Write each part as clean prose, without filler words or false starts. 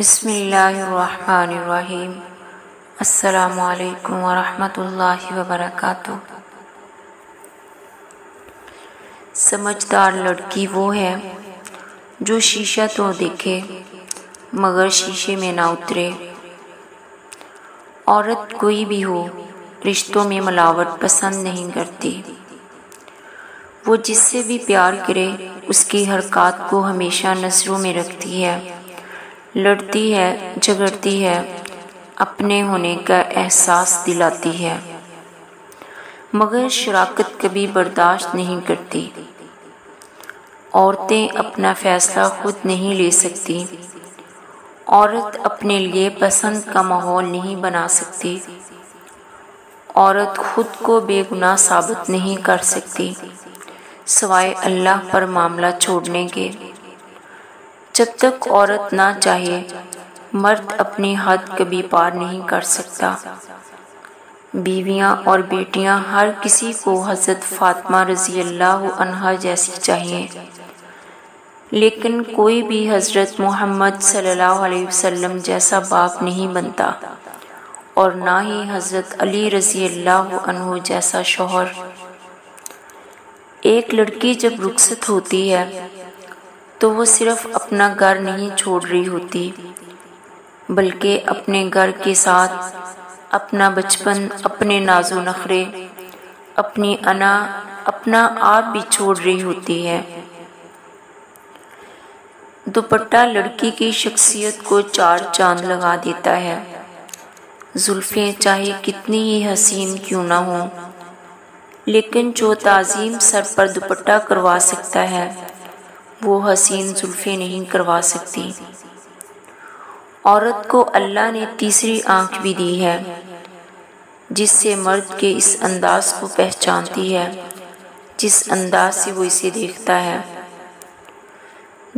بسم اللہ الرحمن الرحیم۔ السلام علیکم ورحمۃ اللہ وبرکاتہ۔ سمجھدار لڑکی وہ ہے جو شیشہ تو دیکھے مگر شیشے میں نہ اترے۔ عورت کوئی بھی ہو رشتوں میں ملاوٹ پسند نہیں کرتی۔ وہ جس سے بھی پیار کرے اس کی حرکات کو ہمیشہ نظروں میں رکھتی ہے، لڑتی ہے، جھگڑتی ہے، اپنے ہونے کا احساس دلاتی ہے، مگر شراکت کبھی برداشت نہیں کرتی۔ عورتیں اپنا فیصلہ خود نہیں لے سکتی۔ عورت اپنے لیے پسند کا ماحول نہیں بنا سکتی۔ عورت خود کو بے گناہ ثابت نہیں کر سکتی سوائے اللہ پر معاملہ چھوڑنے کے۔ جب تک عورت نہ چاہے مرد اپنی حد کبھی پار نہیں کر سکتا۔ بیویاں اور بیٹیاں ہر کسی کو حضرت فاطمہ رضی اللہ عنہا جیسی چاہیے، لیکن کوئی بھی حضرت محمد صلی اللہ علیہ وسلم جیسا باپ نہیں بنتا، اور نہ ہی حضرت علی رضی اللہ عنہ جیسا شوہر۔ ایک لڑکی جب رخصت ہوتی ہے تو وہ صرف اپنا گھر نہیں چھوڑ رہی ہوتی، بلکہ اپنے گھر کے ساتھ اپنا بچپن، اپنے ناز و نخرے، اپنی انا، اپنا آپ بھی چھوڑ رہی ہوتی ہے۔ دوپٹہ لڑکی کی شخصیت کو چار چاند لگا دیتا ہے۔ زلفیں چاہے کتنی ہی حسین کیوں نہ ہوں، لیکن جو تعظیم سر پر دوپٹہ کروا سکتا ہے وہ حسین زلفیں نہیں کروا سکتی۔ عورت کو اللہ نے تیسری آنکھ بھی دی ہے جس سے مرد کے اس انداز کو پہچانتی ہے جس انداز سے وہ اسے دیکھتا ہے۔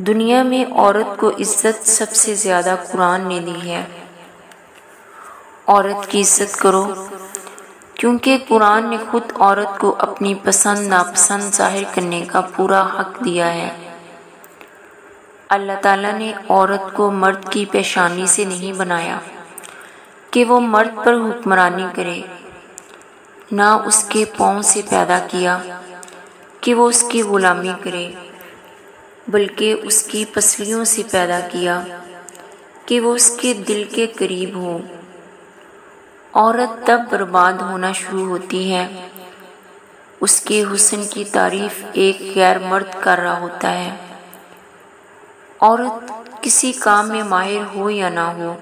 دنیا میں عورت کو عزت سب سے زیادہ قرآن نے دی ہے۔ عورت کی عزت کرو کیونکہ قرآن نے خود عورت کو اپنی پسند ناپسند ظاہر کرنے کا پورا حق دیا ہے۔ اللہ تعالیٰ نے عورت کو مرد کی پیشانی سے نہیں بنایا کہ وہ مرد پر حکمرانی کرے، نہ اس کے پاؤں سے پیدا کیا کہ وہ اس کی غلامی کرے، بلکہ اس کی پسلیوں سے پیدا کیا کہ وہ اس کے دل کے قریب ہو۔ عورت تب برباد ہونا شروع ہوتی ہے اس کے حسن کی تعریف ایک غیر مرد کر رہا ہوتا ہے۔ عورت کسی کام میں ماہر ہو یا نہ ہو،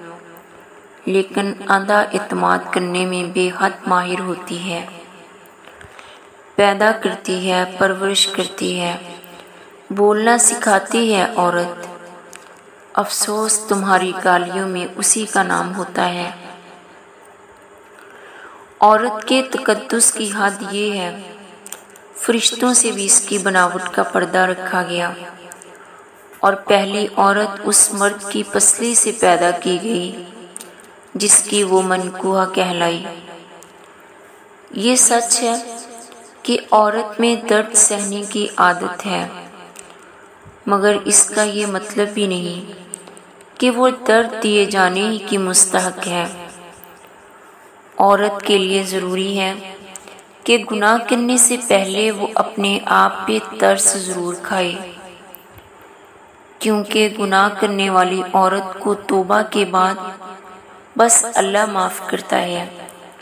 لیکن اندھا اعتماد کرنے میں بے حد ماہر ہوتی ہے۔ پیدا کرتی ہے، پرورش کرتی ہے، بولنا سکھاتی ہے عورت۔ افسوس تمہاری گالیوں میں اسی کا نام ہوتا ہے۔ عورت کے تقدس کی حد یہ ہے، فرشتوں سے بھی اس کی بناوٹ کا پردہ رکھا گیا، اور پہلی عورت اس مرد کی پسلی سے پیدا کی گئی جس کی وہ منکوحہ کہلائی۔ یہ سچ ہے کہ عورت میں درد سہنے کی عادت ہے، مگر اس کا یہ مطلب بھی نہیں کہ وہ درد دیے جانے ہی کی مستحق ہے۔ عورت کے لیے ضروری ہے کہ گناہ کرنے سے پہلے وہ اپنے آپ پہ ترس ضرور کھائے، کیونکہ گناہ کرنے والی عورت کو توبہ کے بعد بس اللہ معاف کرتا ہے،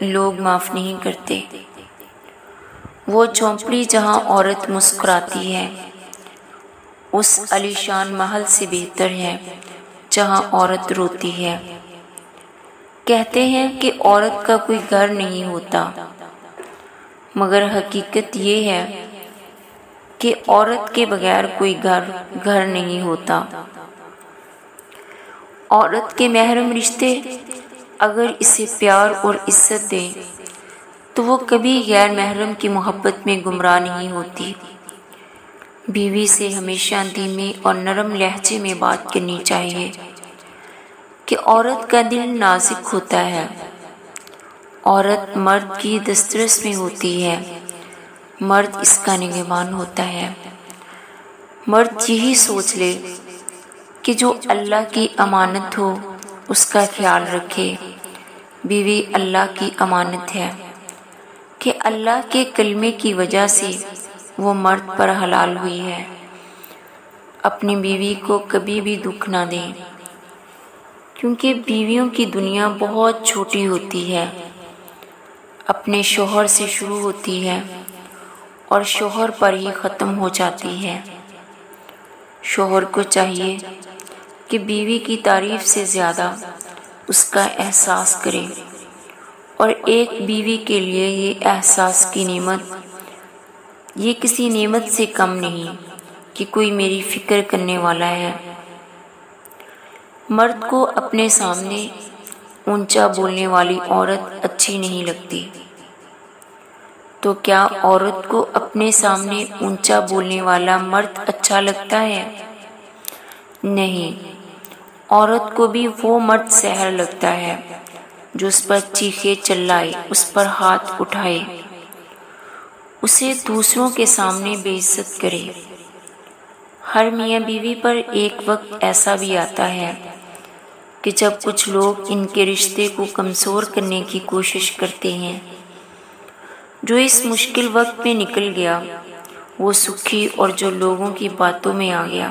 لوگ معاف نہیں کرتے۔ وہ جھونپڑی جہاں عورت مسکراتی ہے اس عالیشان محل سے بہتر ہے جہاں عورت روتی ہے۔ کہتے ہیں کہ عورت کا کوئی گھر نہیں ہوتا، مگر حقیقت یہ ہے کہ عورت کے بغیر کوئی گھر نہیں ہوتا۔ عورت کے محرم رشتے اگر اسے پیار اور عزت دیں تو وہ کبھی غیر محرم کی محبت میں گمراہ نہیں ہوتی۔ بیوی سے ہمیشہ دھیمے اور نرم لہجے میں بات کرنی چاہیے کہ عورت کا دل نازک ہوتا ہے۔ عورت مرد کی دسترس میں ہوتی ہے، مرد اس کا نگہبان ہوتا ہے۔ مرد یہی سوچ لے کہ جو اللہ کی امانت ہو اس کا خیال رکھے۔ بیوی اللہ کی امانت ہے کہ اللہ کے کلمے کی وجہ سے وہ مرد پر حلال ہوئی ہے۔ اپنی بیوی کو کبھی بھی دکھ نہ دیں، کیونکہ بیویوں کی دنیا بہت چھوٹی ہوتی ہے، اپنے شوہر سے شروع ہوتی ہے اور شوہر پر ہی ختم ہو جاتی ہے۔ شوہر کو چاہیے کہ بیوی کی تعریف سے زیادہ اس کا احساس کرے، اور ایک بیوی کے لیے یہ احساس کی نعمت یہ کسی نعمت سے کم نہیں کہ کوئی میری فکر کرنے والا ہے۔ مرد کو اپنے سامنے اونچا بولنے والی عورت اچھی نہیں لگتی، تو کیا عورت کو اپنے سامنے اونچا بولنے والا مرد اچھا لگتا ہے؟ نہیں، عورت کو بھی وہ مرد سحر لگتا ہے جو اس پر چیخے چلائے، اس پر ہاتھ اٹھائے، اسے دوسروں کے سامنے بے عزت کرے۔ ہر میاں بیوی پر ایک وقت ایسا بھی آتا ہے کہ جب کچھ لوگ ان کے رشتے کو کمزور کرنے کی کوشش کرتے ہیں۔ جو اس مشکل وقت میں نکل گیا وہ سکھی، اور جو لوگوں کی باتوں میں آ گیا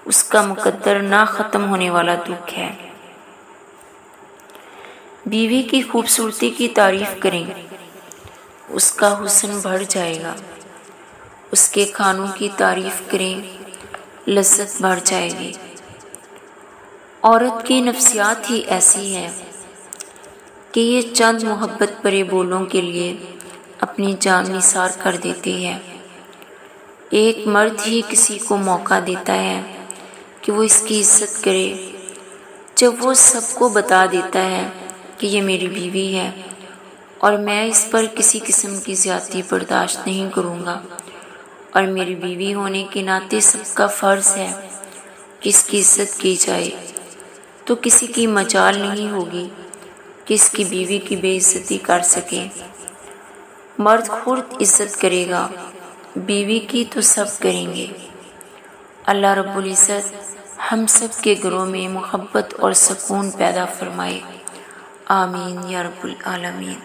اس کا مقدر نہ ختم ہونے والا دکھ ہے۔ بیوی کی خوبصورتی کی تعریف کریں، اس کا حسن بڑھ جائے گا۔ اس کے کھانوں کی تعریف کریں، لذت بڑھ جائے گی۔ عورت کی نفسیات ہی ایسی ہے کہ یہ چند محبت بھرے بولوں کے لیے اپنی جان نثار کر دیتی ہے۔ ایک مرد ہی کسی کو موقع دیتا ہے کہ وہ اس کی عزت کرے جب وہ سب کو بتا دیتا ہے کہ یہ میری بیوی ہے اور میں اس پر کسی قسم کی زیادتی برداشت نہیں کروں گا، اور میری بیوی ہونے کے ناطے سب کا فرض ہے کہ اس کی عزت کی جائے، تو کسی کی مجال نہیں ہوگی کہ اس کی بیوی کی بے عزتی کر سکے۔ مرد خود عزت کرے گا، بیوی کی تو سب کریں گے۔ اللہ رب العزت ہم سب کے گھروں میں محبت اور سکون پیدا فرمائے، آمین یا رب العالمین۔